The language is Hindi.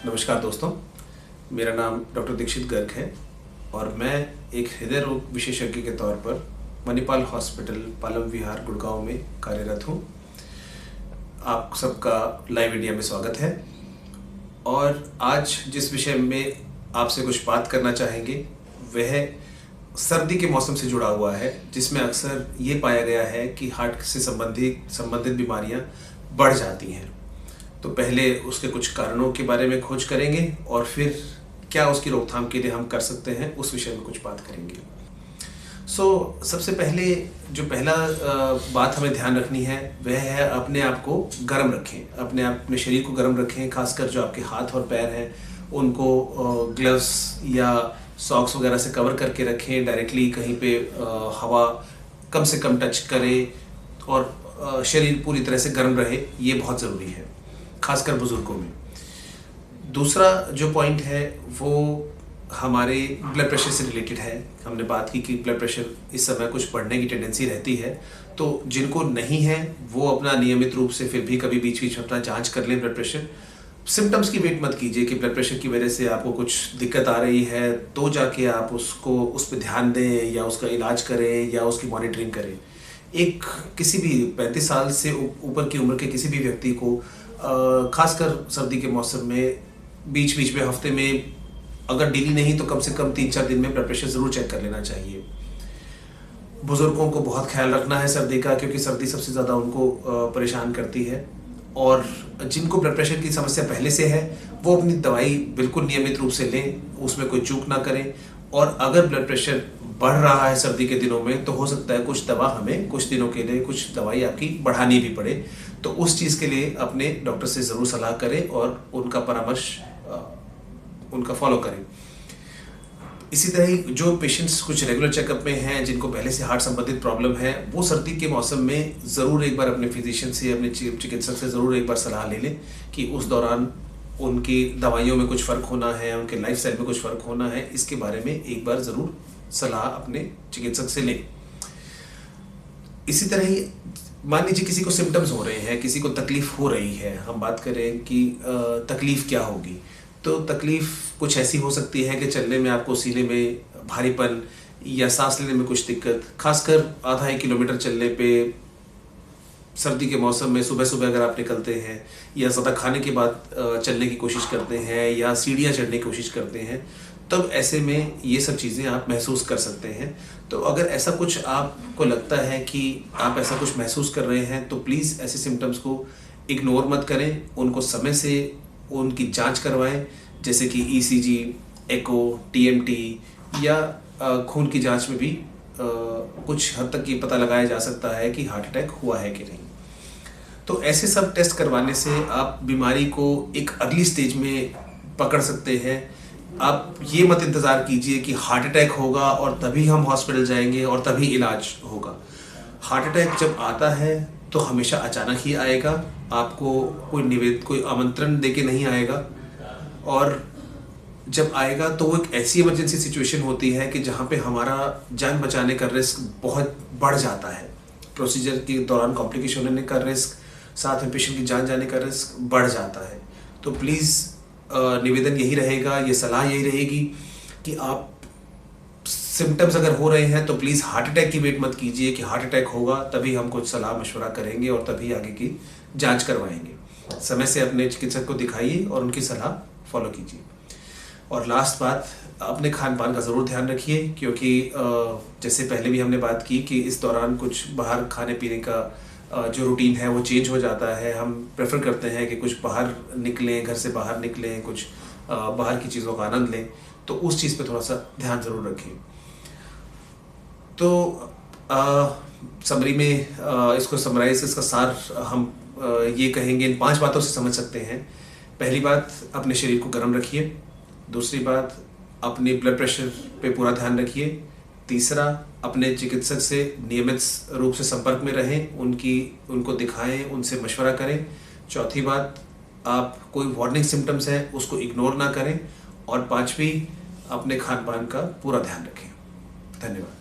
नमस्कार दोस्तों, मेरा नाम डॉक्टर दीक्षित गर्ग है और मैं एक हृदय रोग विशेषज्ञ के तौर पर मणिपाल हॉस्पिटल पालम विहार गुड़गांव में कार्यरत हूँ। आप सबका लाइव इंडिया में स्वागत है और आज जिस विषय में आपसे कुछ बात करना चाहेंगे वह सर्दी के मौसम से जुड़ा हुआ है, जिसमें अक्सर ये पाया गया है कि हार्ट से संबंधित बीमारियां बढ़ जाती हैं। तो पहले उसके कुछ कारणों के बारे में खोज करेंगे और फिर क्या उसकी रोकथाम के लिए हम कर सकते हैं उस विषय में कुछ बात करेंगे। सबसे पहले जो पहला बात हमें ध्यान रखनी है वह है अपने आप को गर्म रखें, अपने शरीर को गर्म रखें। खासकर जो आपके हाथ और पैर हैं उनको ग्लव्स या सॉक्स वगैरह से कवर करके रखें। डायरेक्टली कहीं पे हवा कम से कम टच करें और शरीर पूरी तरह से गर्म रहे, ये बहुत ज़रूरी है खासकर बुजुर्गों में। दूसरा जो पॉइंट है वो हमारे ब्लड प्रेशर से रिलेटेड है। हमने बात की कि ब्लड प्रेशर इस समय कुछ बढ़ने की टेंडेंसी रहती है, तो जिनको नहीं है वो अपना नियमित रूप से फिर भी कभी बीच बीच में अपना जांच कर लें ब्लड प्रेशर। सिम्टम्स की वेट मत कीजिए कि ब्लड प्रेशर की वजह से आपको कुछ दिक्कत आ रही है तो जाके आप उस पर ध्यान दें या उसका इलाज करें या उसकी मॉनिटरिंग करें। किसी भी 35 साल से ऊपर की उम्र के किसी भी व्यक्ति को खासकर सर्दी के मौसम में बीच बीच में हफ्ते में अगर डेली नहीं तो कम से कम 3-4 दिन में ब्लड प्रेशर ज़रूर चेक कर लेना चाहिए। बुजुर्गों को बहुत ख्याल रखना है सर्दी का, क्योंकि सर्दी सबसे ज़्यादा उनको परेशान करती है। और जिनको ब्लड प्रेशर की समस्या पहले से है वो अपनी दवाई बिल्कुल नियमित रूप से लें, उसमें कोई चूक ना करें। और अगर ब्लड प्रेशर बढ़ रहा है सर्दी के दिनों में तो हो सकता है कुछ दवा हमें कुछ दिनों के लिए कुछ दवाई आपकी बढ़ानी भी पड़े, तो उस चीज़ के लिए अपने डॉक्टर से ज़रूर सलाह करें और उनका परामर्श उनका फॉलो करें। इसी तरह ही जो पेशेंट्स कुछ रेगुलर चेकअप में हैं, जिनको पहले से हार्ट संबंधित प्रॉब्लम है, वो सर्दी के मौसम में ज़रूर एक बार अपने फिजिशियन से, अपने चिकित्सक से ज़रूर एक बार सलाह ले लें कि उस दौरान उनकी दवाइयों में कुछ फ़र्क होना है, उनके लाइफ स्टाइल में कुछ फ़र्क होना है, इसके बारे में एक बार ज़रूर सलाह अपने चिकित्सक से लें। इसी तरह ही मान लीजिए किसी को सिम्टम्स हो रहे हैं, किसी को तकलीफ हो रही है, हम बात करें कि तकलीफ क्या होगी, तो तकलीफ कुछ ऐसी हो सकती है कि चलने में आपको सीने में भारीपन या सांस लेने में कुछ दिक्कत, खासकर आधा 1 किलोमीटर चलने पे सर्दी के मौसम में सुबह सुबह अगर आप निकलते हैं या ज़्यादा खाने के बाद चलने की कोशिश करते हैं या सीढ़ियाँ चढ़ने की कोशिश करते हैं, तब ऐसे में ये सब चीज़ें आप महसूस कर सकते हैं। तो अगर ऐसा कुछ आपको लगता है कि आप ऐसा कुछ महसूस कर रहे हैं तो प्लीज़ ऐसे सिम्टम्स को इग्नोर मत करें, उनको समय से उनकी जांच करवाएं, जैसे कि ईसीजी, एको, टीएमटी या खून की जांच में भी कुछ हद तक ये पता लगाया जा सकता है कि हार्ट अटैक हुआ है कि नहीं। तो ऐसे सब टेस्ट करवाने से आप बीमारी को एक अर्ली स्टेज में पकड़ सकते हैं। आप ये मत इंतज़ार कीजिए कि हार्ट अटैक होगा और तभी हम हॉस्पिटल जाएंगे और तभी इलाज होगा। हार्ट अटैक जब आता है तो हमेशा अचानक ही आएगा, आपको कोई आमंत्रण देके नहीं आएगा। और जब आएगा तो वो एक ऐसी इमरजेंसी सिचुएशन होती है कि जहाँ पे हमारा जान बचाने का रिस्क बहुत बढ़ जाता है। प्रोसीजर के दौरान कॉम्प्लिकेशन होने का रिस्क, साथ में पेशेंट की जान जाने का रिस्क बढ़ जाता है। तो प्लीज़ निवेदन यही रहेगा, ये सलाह यही रहेगी कि आप सिम्टम्स अगर हो रहे हैं तो प्लीज़ हार्ट अटैक की वेट मत कीजिए कि हार्ट अटैक होगा तभी हम कुछ सलाह मशवरा करेंगे और तभी आगे की जांच करवाएंगे। समय से अपने चिकित्सक को दिखाइए और उनकी सलाह फॉलो कीजिए। और लास्ट बात, अपने खान पान का ज़रूर ध्यान रखिए, क्योंकि जैसे पहले भी हमने बात की कि इस दौरान कुछ बाहर खाने पीने का जो रूटीन है वो चेंज हो जाता है। हम प्रेफर करते हैं कि कुछ बाहर निकलें, घर से बाहर निकलें, कुछ बाहर की चीज़ों का आनंद लें, तो उस चीज़ पे थोड़ा सा ध्यान ज़रूर रखें। तो समरी में इसको समराइज, इसका सार हम ये कहेंगे, इन 5 बातों से समझ सकते हैं। पहली बात, अपने शरीर को गर्म रखिए। दूसरी बात, अपने ब्लड प्रेशर पे पूरा ध्यान रखिए। तीसरा, अपने चिकित्सक से नियमित रूप से संपर्क में रहें, उनको दिखाएं, उनसे मशवरा करें। चौथी बात, आप कोई वार्निंग सिम्टम्स हैं उसको इग्नोर ना करें। और 5वीं, अपने खान पान का पूरा ध्यान रखें। धन्यवाद।